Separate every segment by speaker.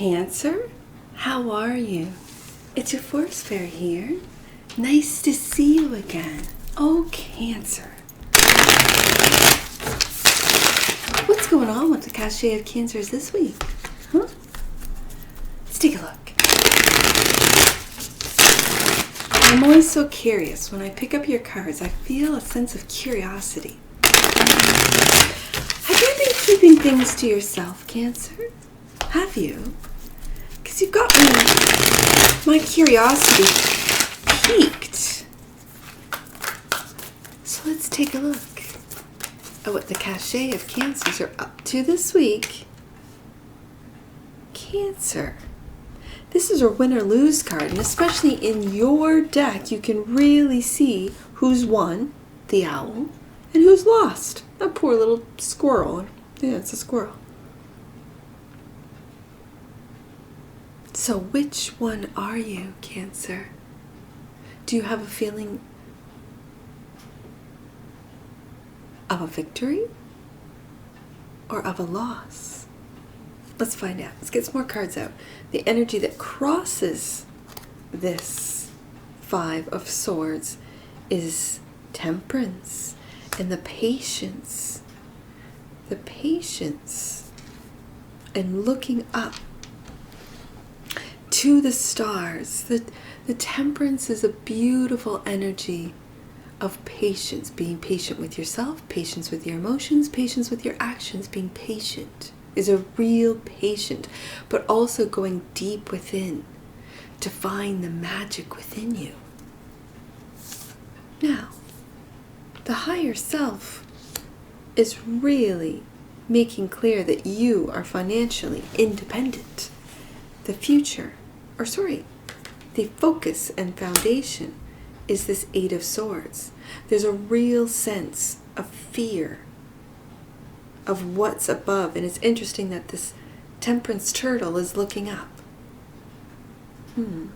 Speaker 1: Cancer, how are you? It's your forest fairy here. Nice to see you again. Oh, Cancer. What's going on with the cachet of Cancers this week? Huh? Let's take a look. I'm always so curious. When I pick up your cards, I feel a sense of curiosity. Have you been keeping things to yourself, Cancer? Have you? Because you've got my curiosity piqued. So let's take a look at what the cachet of Cancers are up to this week. Cancer. This is a win or lose card, and especially in your deck, you can really see who's won, the owl, and who's lost, that poor little squirrel. Yeah, it's a squirrel. So which one are you, Cancer? Do you have a feeling of a victory or of a loss? Let's find out. Let's get some more cards out. The energy that crosses this Five of Swords is temperance and the patience. The patience and looking up to the stars. The temperance is a beautiful energy of patience. Being patient with yourself, patience with your emotions, patience with your actions. Being patient is a real patient, but also going deep within to find the magic within you. Now, the higher self is really making clear that you are financially independent. The focus and foundation is this Eight of Swords. There's a real sense of fear of what's above, and it's interesting that this temperance turtle is looking up. And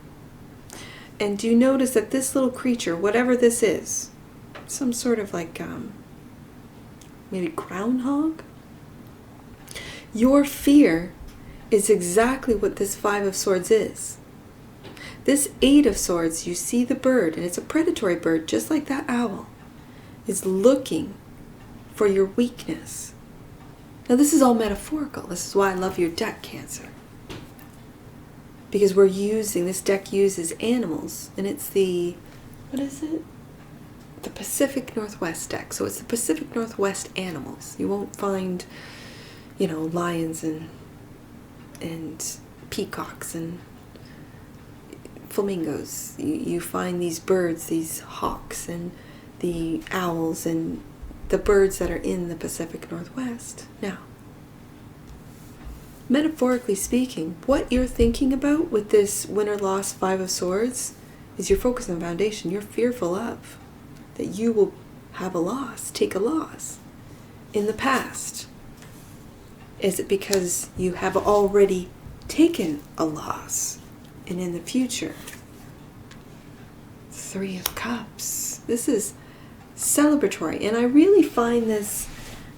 Speaker 1: do you notice that this little creature, whatever this is, some sort of like maybe groundhog? Your fear is exactly what this Five of Swords is. This Eight of Swords, you see the bird, and it's a predatory bird, just like that owl, is looking for your weakness. Now this is all metaphorical. This is why I love your deck, Cancer. Because this deck uses animals, and it's the Pacific Northwest deck. So it's the Pacific Northwest animals. You won't find, lions and peacocks and flamingos. You find these birds, these hawks and the owls and the birds that are in the Pacific Northwest. Now, metaphorically speaking, what you're thinking about with this win or loss Five of Swords is your focus on foundation. You're fearful of that you will have a loss, take a loss in the past. Is it because you have already taken a loss? And in the future, Three of Cups. This is celebratory, and I really find this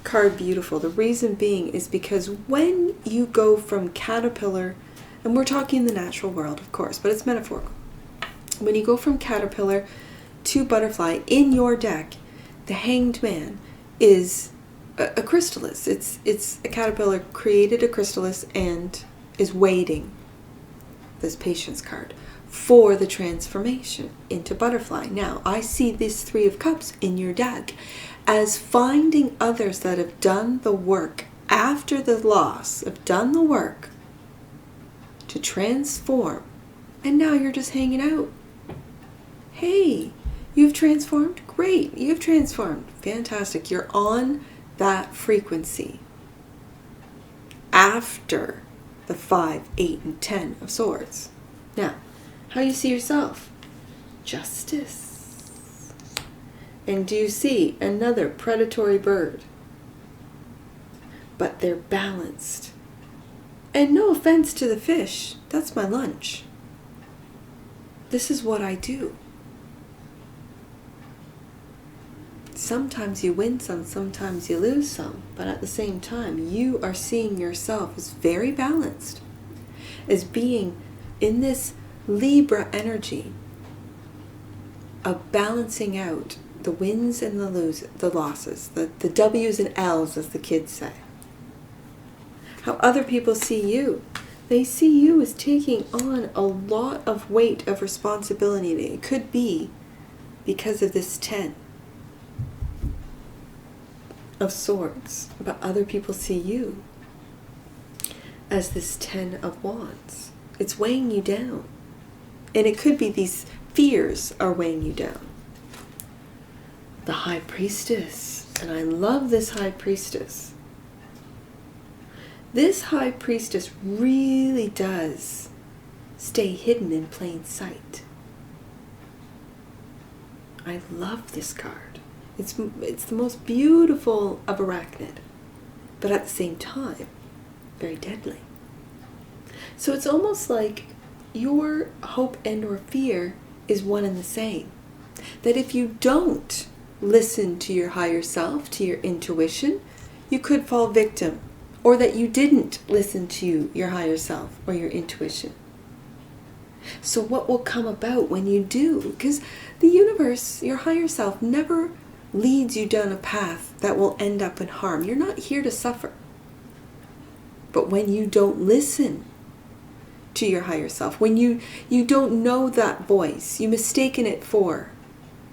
Speaker 1: card beautiful. The reason being is because when you go from caterpillar, and we're talking in the natural world, of course, but it's metaphorical. When you go from caterpillar to butterfly in your deck, the Hanged Man is a chrysalis. It's a caterpillar created a chrysalis and is waiting, this patience card, for the transformation into butterfly. Now, I see this Three of Cups in your deck as finding others that have done the work after the loss, have done the work to transform, and now you're just hanging out. Hey, you've transformed? Great, you've transformed. Fantastic. You're on that frequency after the 5, 8, and 10 of Swords. Now, how do you see yourself? Justice. And do you see another predatory bird? But they're balanced. And no offense to the fish, that's my lunch. This is what I do. Sometimes you win some, sometimes you lose some, but at the same time, you are seeing yourself as very balanced. as being in this Libra energy of balancing out the wins and the losses, the W's and L's, as the kids say. How other people see you. They see you as taking on a lot of weight of responsibility. It could be because of this 10 of Swords, but other people see you as this 10 of Wands. It's weighing you down. And it could be these fears are weighing you down. The High Priestess, and I love this High Priestess. This High Priestess really does stay hidden in plain sight. I love this card. It's the most beautiful of arachnid, but at the same time, very deadly. So it's almost like your hope and or fear is one and the same. That if you don't listen to your higher self, to your intuition, you could fall victim. Or that you didn't listen to your higher self or your intuition. So what will come about when you do? Because the universe, your higher self, never leads you down a path that will end up in harm. You're not here to suffer. But when you don't listen to your higher self, when you don't know that voice, you mistaken it for,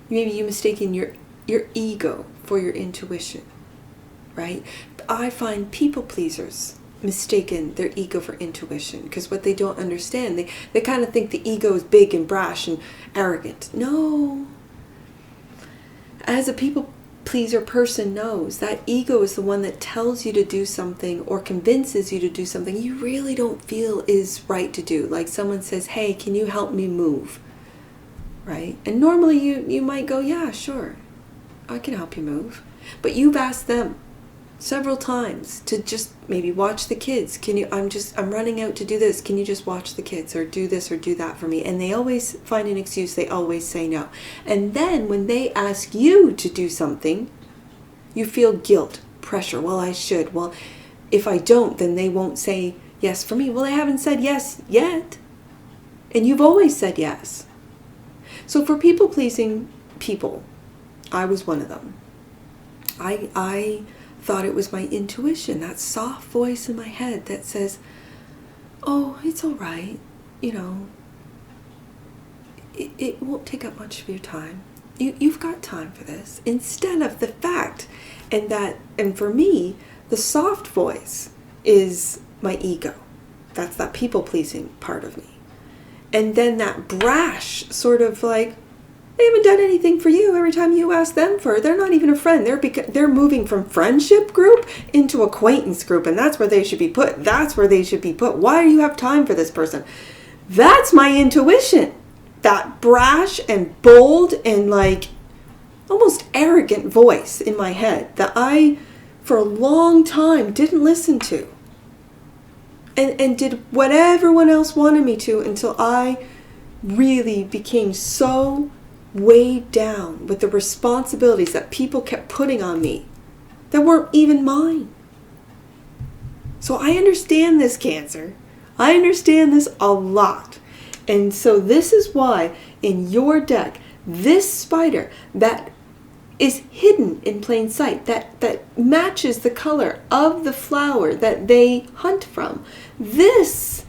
Speaker 1: maybe you mistaken your ego for your intuition, right? I find people pleasers mistaken their ego for intuition, because what they don't understand, they kind of think the ego is big and brash and arrogant. No. As a people pleaser person knows, that ego is the one that tells you to do something or convinces you to do something you really don't feel is right to do. Like someone says, hey, can you help me move? Right? And normally you might go, yeah, sure, I can help you move. But you've asked them several times to just maybe watch the kids. I'm running out to do this. Can you just watch the kids or do this or do that for me? And they always find an excuse. They always say no. And then when they ask you to do something, you feel guilt, pressure. Well, I should. Well, if I don't, then they won't say yes for me. Well, they haven't said yes yet. And you've always said yes. So for people-pleasing people, I was one of them. I thought it was my intuition, that soft voice in my head that says, oh, it's all right, it won't take up much of your time. You've got time for this. Instead of the fact, and for me, the soft voice is my ego. That's that people-pleasing part of me. And then that brash sort of like, they haven't done anything for you. Every time you ask them for it, they're not even a friend. They're moving from friendship group into acquaintance group, and that's where they should be put. That's where they should be put. Why do you have time for this person? That's my intuition. That brash and bold and like almost arrogant voice in my head that I, for a long time, didn't listen to. And did what everyone else wanted me to until I really became so weighed down with the responsibilities that people kept putting on me that weren't even mine. So I understand this, Cancer. I understand this a lot. And so this is why in your deck, this spider that is hidden in plain sight, that matches the color of the flower that they hunt from, this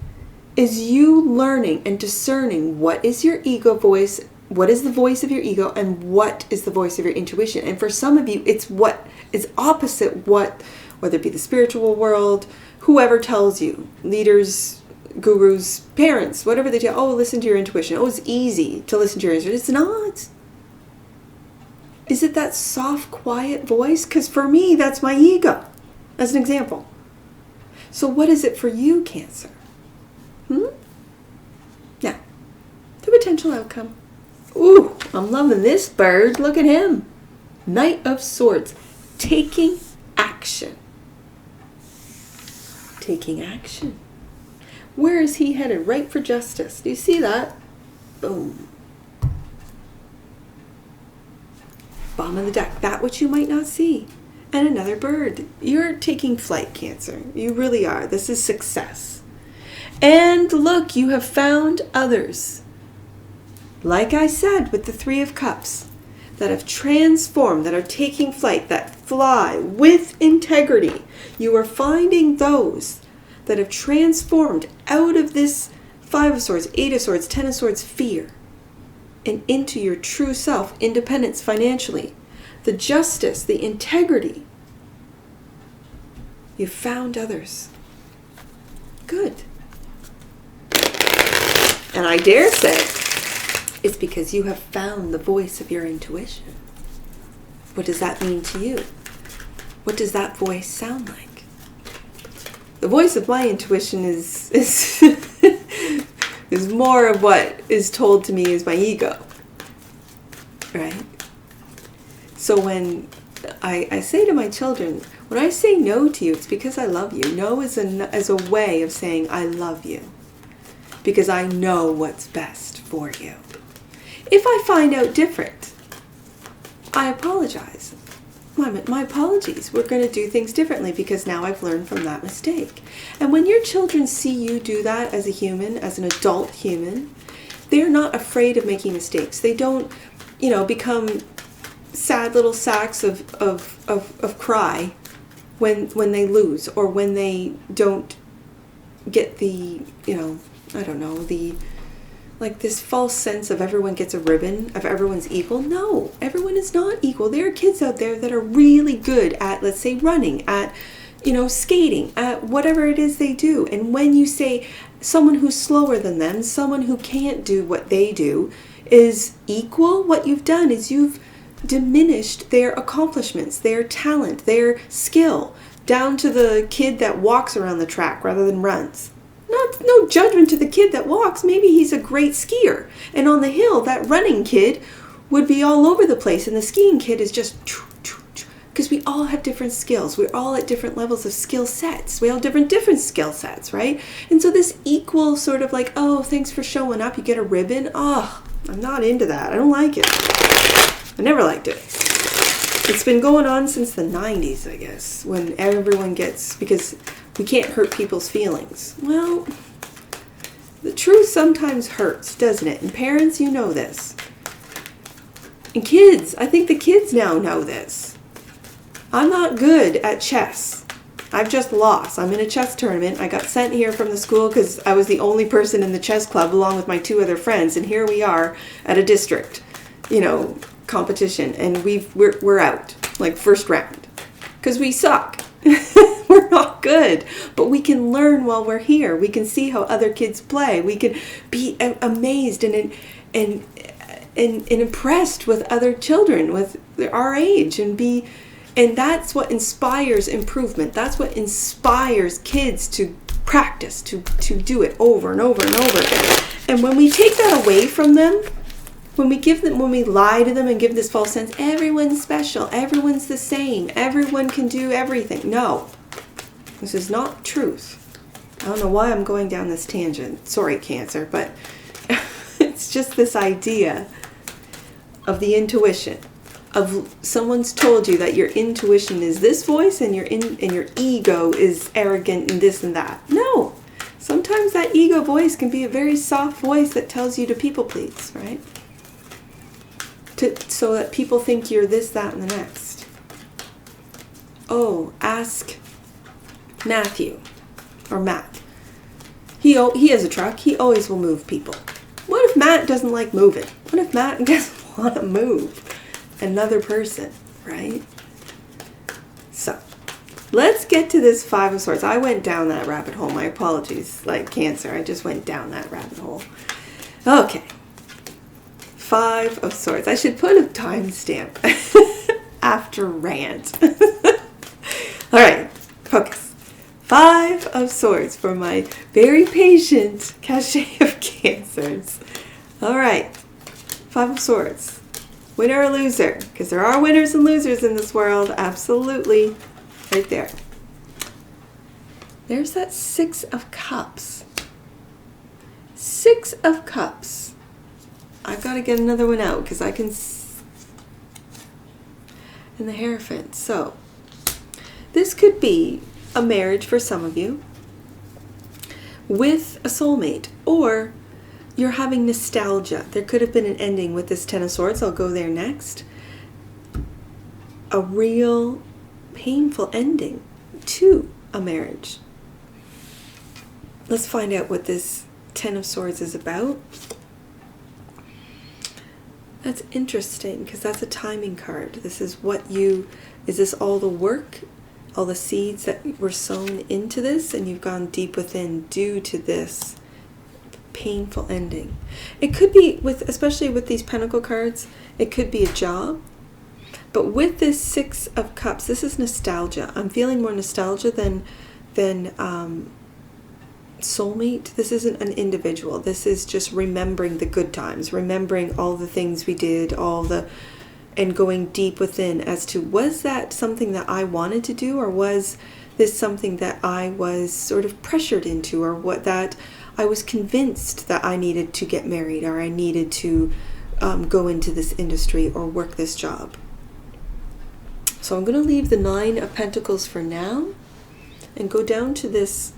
Speaker 1: is you learning and discerning what is your ego voice, what is the voice of your ego, and what is the voice of your intuition. And for some of you, it's what is opposite what, whether it be the spiritual world, whoever tells you, leaders, gurus, parents, whatever they tell, oh, listen to your intuition. Oh, it's easy to listen to your intuition. It's not. Is it that soft, quiet voice? Because for me, that's my ego, as an example. So what is it for you, Cancer? Now, the potential outcome. Ooh, I'm loving this bird. Look at him. Knight of Swords. Taking action. Taking action. Where is he headed? Right for justice. Do you see that? Boom. Bottom of the deck. That which you might not see. And another bird. You're taking flight, Cancer. You really are. This is success. And look, you have found others. Like I said with the Three of Cups, that have transformed, that are taking flight, that fly with integrity. You are finding those that have transformed out of this Five of Swords, Eight of Swords, Ten of Swords fear and into your true self, independence financially, the justice, the integrity. You found others. Good. And I dare say it's because you have found the voice of your intuition. What does that mean to you? What does that voice sound like? The voice of my intuition is is more of what is told to me is my ego, right? So when I say to my children, when I say no to you, it's because I love you. No is a way of saying I love you, because I know what's best for you. If I find out different, I apologize. My apologies. We're going to do things differently because now I've learned from that mistake. And when your children see you do that as a human, as an adult human, they're not afraid of making mistakes. They don't, become sad little sacks of cry when they lose, or when they don't get the, like this false sense of everyone gets a ribbon, of everyone's equal. No, everyone is not equal. There are kids out there that are really good at, let's say, running, at, skating, at whatever it is they do. And when you say someone who's slower than them, someone who can't do what they do is equal, what you've done is you've diminished their accomplishments, their talent, their skill, down to the kid that walks around the track rather than runs. No judgment to the kid that walks. Maybe he's a great skier. And on the hill, that running kid would be all over the place. And the skiing kid is just... Because we all have different skills. We're all at different levels of skill sets. We all have different skill sets, right? And so this equal sort of like, oh, thanks for showing up. You get a ribbon. Oh, I'm not into that. I don't like it. I never liked it. It's been going on since the 90s, I guess, when everyone gets... Because we can't hurt people's feelings. Well, the truth sometimes hurts, doesn't it? And parents, you know this. And kids, I think the kids now know this. I'm not good at chess. I've just lost. I'm in a chess tournament. I got sent here from the school because I was the only person in the chess club along with my two other friends. And here we are at a district, competition. And we're out, like first round. Because we suck. We're not good, but we can learn while we're here. We can see how other kids play. We can be amazed and impressed with other children with our age, and that's what inspires improvement. That's what inspires kids to practice, to do it over and over and over again. And when we take that away from them, when we lie to them and give this false sense, everyone's special, everyone's the same, everyone can do everything. No, this is not truth. I don't know why I'm going down this tangent. Sorry, Cancer, but it's just this idea of the intuition. Of someone's told you that your intuition is this voice and your ego is arrogant and this and that. No, sometimes that ego voice can be a very soft voice that tells you to people please, right? So that people think you're this, that, and the next. Oh, ask Matthew or Matt. He has a truck. He always will move people. What if Matt doesn't like moving? What if Matt doesn't want to move another person, right? So, let's get to this Five of Swords. I went down that rabbit hole. My apologies, like Cancer. I just went down that rabbit hole. Okay. Five of Swords. I should put a timestamp after rant. All right, focus. Five of Swords for my very patient cachet of Cancers. All right, Five of Swords. Winner or loser? Because there are winners and losers in this world. Absolutely. Right there. There's that Six of Cups. Six of Cups. I've got to get another one out because I can... And the Hierophant. So, this could be a marriage for some of you. with a soulmate, or you're having nostalgia. There could have been an ending with this Ten of Swords. I'll go there next. A real painful ending to a marriage. Let's find out what this Ten of Swords is about. That's interesting because that's a timing card. This is is this all the work, all the seeds that were sown into this, and you've gone deep within due to this painful ending. It could be especially with these Pentacle cards, it could be a job. But with this Six of Cups, this is nostalgia. I'm feeling more nostalgia than soulmate. This isn't an individual. This is just remembering the good times, remembering all the things we did, and going deep within as to, was that something that I wanted to do, or was this something that I was sort of pressured into, or what that I was convinced that I needed to get married, or I needed to go into this industry or work this job. So I'm going to leave the Nine of Pentacles for now and go down to this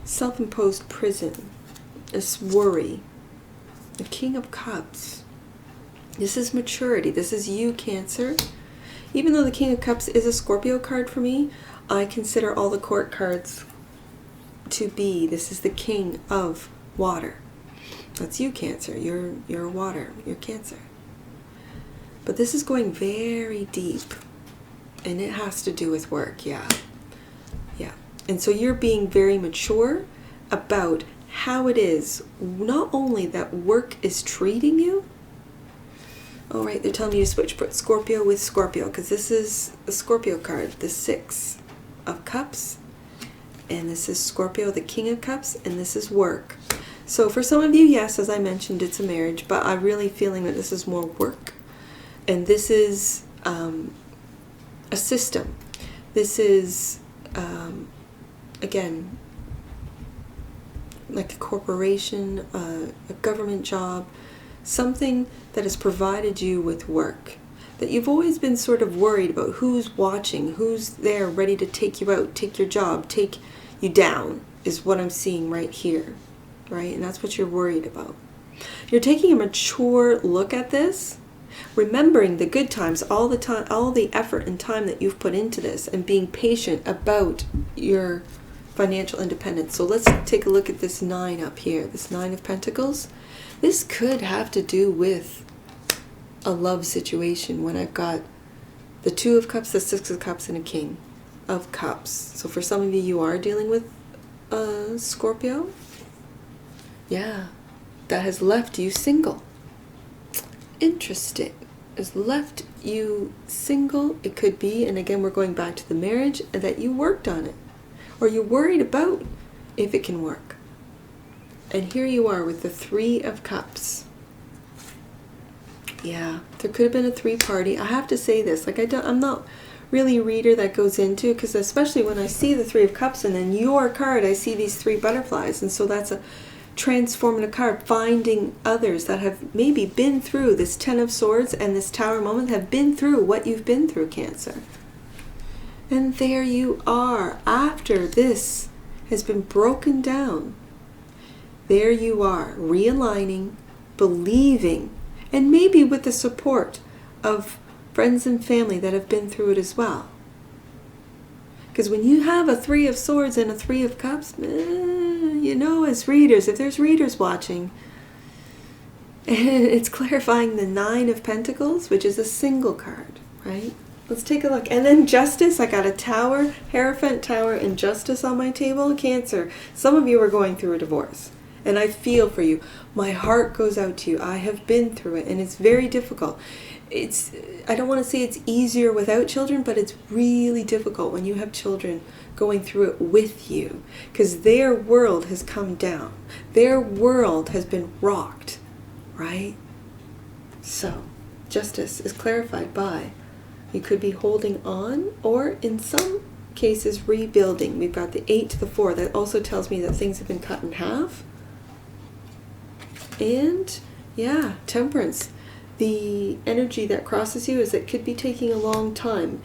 Speaker 1: self-imposed prison, this worry, the King of Cups. This is maturity. This is you, Cancer. Even though the King of Cups is a Scorpio card for me, I consider all the court cards to be, this is the King of Water. That's you, Cancer. You're water. You're Cancer. But this is going very deep, and it has to do with work. Yeah. And so you're being very mature about how it is, not only that work is treating you. All right, they're telling me to switch, put Scorpio with Scorpio, because this is a Scorpio card, the Six of Cups, and this is Scorpio, the King of Cups, and this is work. So for some of you, yes, as I mentioned, it's a marriage, but I'm really feeling that this is more work. And this is a system. This is, again, like a corporation, a government job, something that has provided you with work. That you've always been sort of worried about who's watching, who's there ready to take you out, take your job, take you down, is what I'm seeing right here, right? And that's what you're worried about. You're taking a mature look at this, remembering the good times, all the time, all the effort and time that you've put into this, and being patient about your financial independence. So let's take a look at this Nine up here, this Nine of Pentacles. This could have to do with a love situation when I've got the Two of Cups, the Six of Cups, and a King of Cups. So for some of you, you are dealing with Scorpio. Yeah, that has left you single. Interesting. Has left you single. It could be, and again, we're going back to the marriage, that you worked on it, or you're worried about if it can work. And here you are with the Three of Cups. Yeah, there could have been a three-party. I have to say this, like I'm not really a reader that goes into, because especially when I see the Three of Cups and then your card, I see these three butterflies, and so that's a transformative card, finding others that have maybe been through this Ten of Swords and this Tower moment, have been through what you've been through, Cancer. And there you are, after this has been broken down. There you are, realigning, believing, and maybe with the support of friends and family that have been through it as well. Because when you have a Three of Swords and a Three of Cups, you know, as readers, if there's readers watching, it's clarifying the Nine of Pentacles, which is a single card, right? Let's take a look. And then Justice, I got a Tower, Hierophant, Tower, and Justice on my table. Cancer, some of you are going through a divorce, and I feel for you. My heart goes out to you. I have been through it, and it's very difficult. I don't want to say it's easier without children, but it's really difficult when you have children going through it with you, because their world has come down. Their world has been rocked, right? So, Justice is clarified by, you could be holding on, or in some cases rebuilding. We've got the 8 to the 4. That also tells me that things have been cut in half. And yeah, Temperance. The energy that crosses you is it could be taking a long time.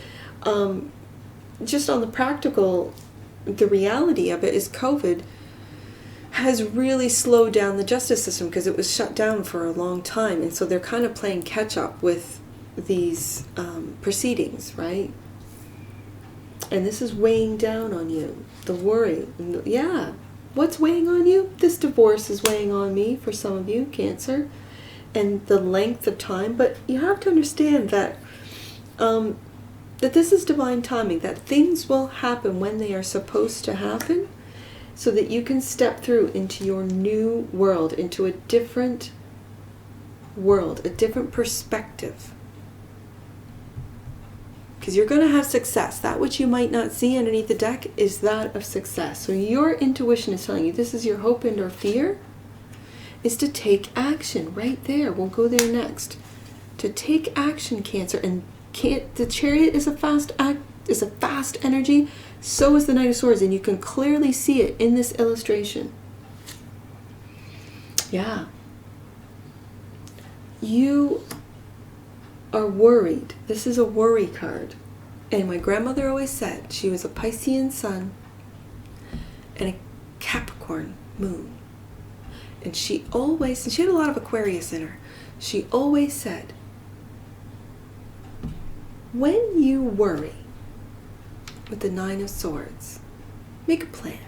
Speaker 1: Just on the practical, the reality of it is COVID has really slowed down the justice system because it was shut down for a long time. And so they're kind of playing catch up with these proceedings, right? And this is weighing down on you. The worry. Yeah. What's weighing on you? This divorce is weighing on me for some of you, Cancer. And the length of time. But you have to understand that that this is divine timing. That things will happen when they are supposed to happen, so that you can step through into your new world, into a different world, a different perspective. Because you're going to have success. That which you might not see underneath the deck is that of success. So your intuition is telling you this is your hope and or fear, is to take action right there. We'll go there next. To take action, Cancer. And the Chariot is a fast energy. So is the Knight of Swords, and you can clearly see it in this illustration. Yeah. You are worried. This is a worry card. And my grandmother always said she was a Piscean sun and a Capricorn moon. And she had a lot of Aquarius in her. She always said, when you worry, with the Nine of Swords, make a plan.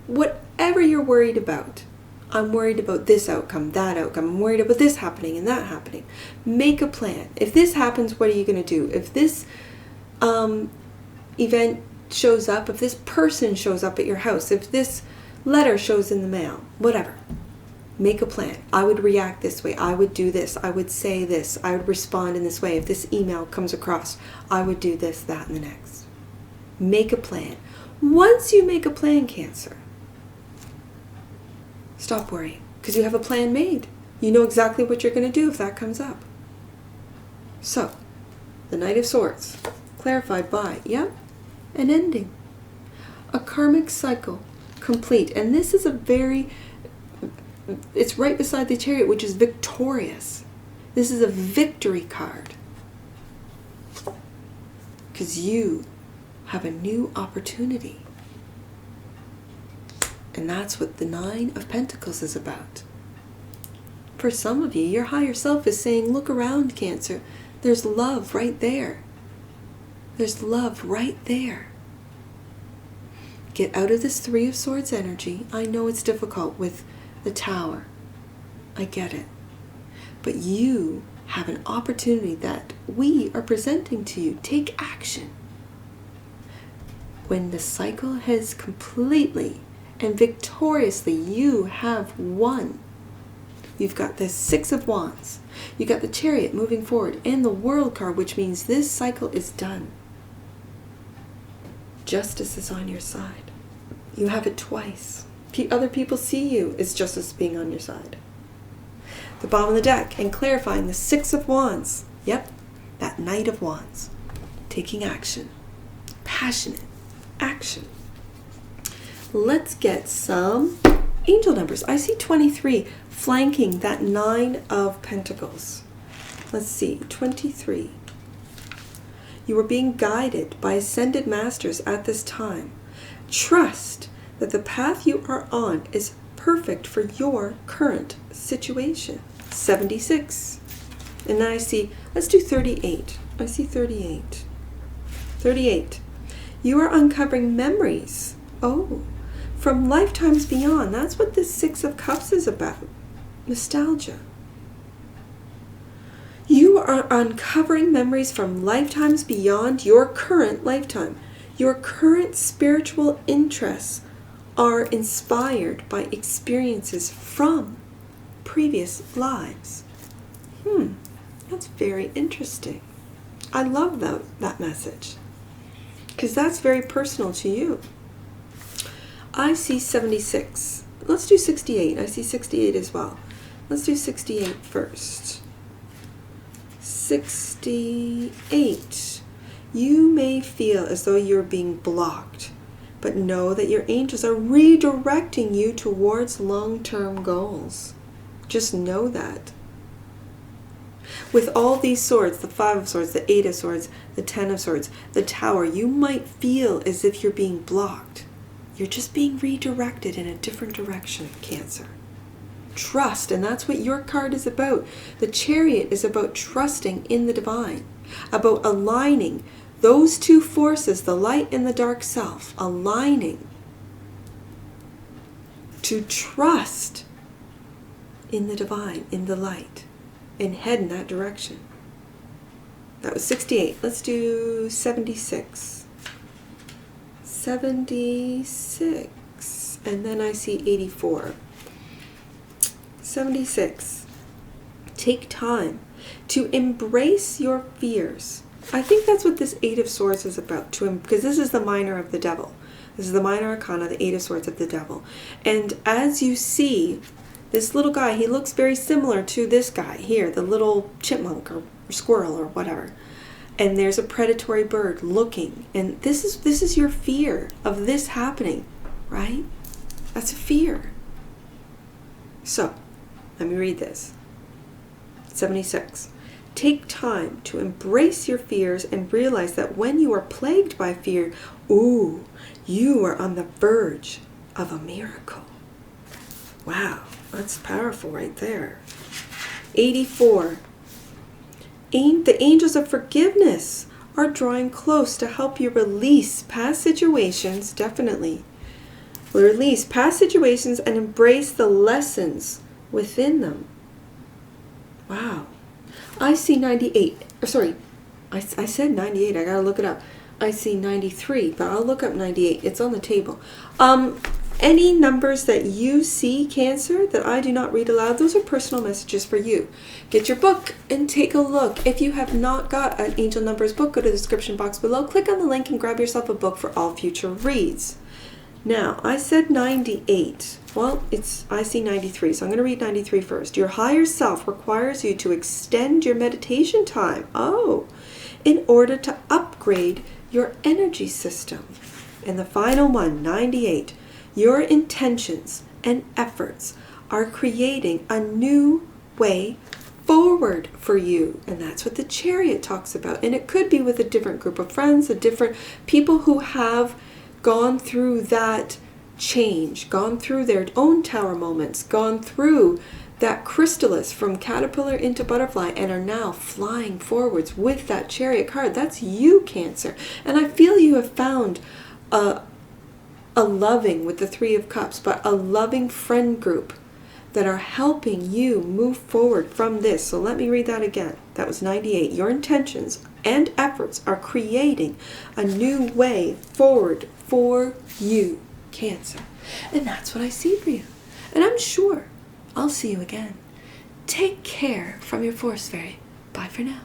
Speaker 1: Whatever you're worried about, I'm worried about this outcome, that outcome, I'm worried about this happening and that happening. Make a plan. If this happens, what are you going to do? If this event shows up, if this person shows up at your house, if this letter shows in the mail, whatever, make a plan. I would react this way. I would do this. I would say this. I would respond in this way. If this email comes across, I would do this, that, and the next. Make a plan. Once you make a plan, Cancer, stop worrying, because you have a plan made. You know exactly what you're going to do if that comes up. So, the Knight of Swords, clarified by, an ending. A karmic cycle, complete. And this is it's right beside the Chariot, which is victorious. This is a victory card. Because you have a new opportunity. And that's what the Nine of Pentacles is about. For some of you, your higher self is saying, look around, Cancer. There's love right there. There's love right there. Get out of this Three of Swords energy. I know it's difficult with the Tower. I get it. But you have an opportunity that we are presenting to you. Take action. When the cycle has completely and victoriously, you have won. You've got the Six of Wands. You got the Chariot moving forward and the World card, which means this cycle is done. Justice is on your side. You have it twice. Other people see you as justice being on your side. The bottom of the deck, and clarifying the Six of Wands. Yep, that Knight of Wands. Taking action. Passionate action. Let's get some angel numbers. I see 23 flanking that Nine of Pentacles. Let's see, 23. You are being guided by ascended masters at this time. Trust that the path you are on is perfect for your current situation. 76. And then I see, let's do 38. I see 38. 38. You are uncovering memories. Oh, from lifetimes beyond. That's what this Six of Cups is about. Nostalgia. You are uncovering memories from lifetimes beyond your current lifetime. Your current spiritual interests are inspired by experiences from previous lives. That's very interesting. I love that message, because that's very personal to you. I see 76. Let's do 68. I see 68 as well. Let's do 68 first. 68. You may feel as though you're being blocked, but know that your angels are redirecting you towards long-term goals. Just know that. With all these swords, the Five of Swords, the Eight of Swords, the Ten of Swords, the Tower, you might feel as if you're being blocked. You're just being redirected in a different direction, Cancer. Trust, and that's what your card is about. The Chariot is about trusting in the divine, about aligning those two forces, the light and the dark self, aligning to trust in the divine, in the light, and head in that direction. That was 68. Let's do 76. 76. And then I see 84. 76. Take time to embrace your fears. I think that's what this Eight of Swords is about, because this is the minor of the devil. This is the minor arcana, the Eight of Swords of the devil. And as you see, this little guy, he looks very similar to this guy here, the little chipmunk or squirrel or whatever. And there's a predatory bird looking. And this is your fear of this happening, right? That's a fear. So, let me read this. 76. Take time to embrace your fears and realize that when you are plagued by fear, ooh, you are on the verge of a miracle. Wow, that's powerful right there. 84. The angels of forgiveness are drawing close to help you release past situations, definitely. Release past situations and embrace the lessons within them. Wow. I see 98. Sorry, I said 98. I gotta look it up. I see 93, but I'll look up 98. It's on the table. Any numbers that you see, Cancer, that I do not read aloud, those are personal messages for you. Get your book and take a look. If you have not got an Angel Numbers book, go to the description box below, click on the link and grab yourself a book for all future reads. Now, I said 98. Well, I see 93, so I'm going to read 93 first. Your higher self requires you to extend your meditation time, in order to upgrade your energy system. And the final one, 98. Your intentions and efforts are creating a new way forward for you. And that's what the Chariot talks about. And it could be with a different group of friends, a different people who have gone through that change, gone through their own tower moments, gone through that chrysalis from caterpillar into butterfly, and are now flying forwards with that Chariot card. That's you, Cancer. And I feel you have found a loving, with the Three of Cups, but a loving friend group that are helping you move forward from this. So let me read that again. That was 98. Your intentions and efforts are creating a new way forward for you, Cancer. And that's what I see for you. And I'm sure I'll see you again. Take care from your Force Fairy. Bye for now.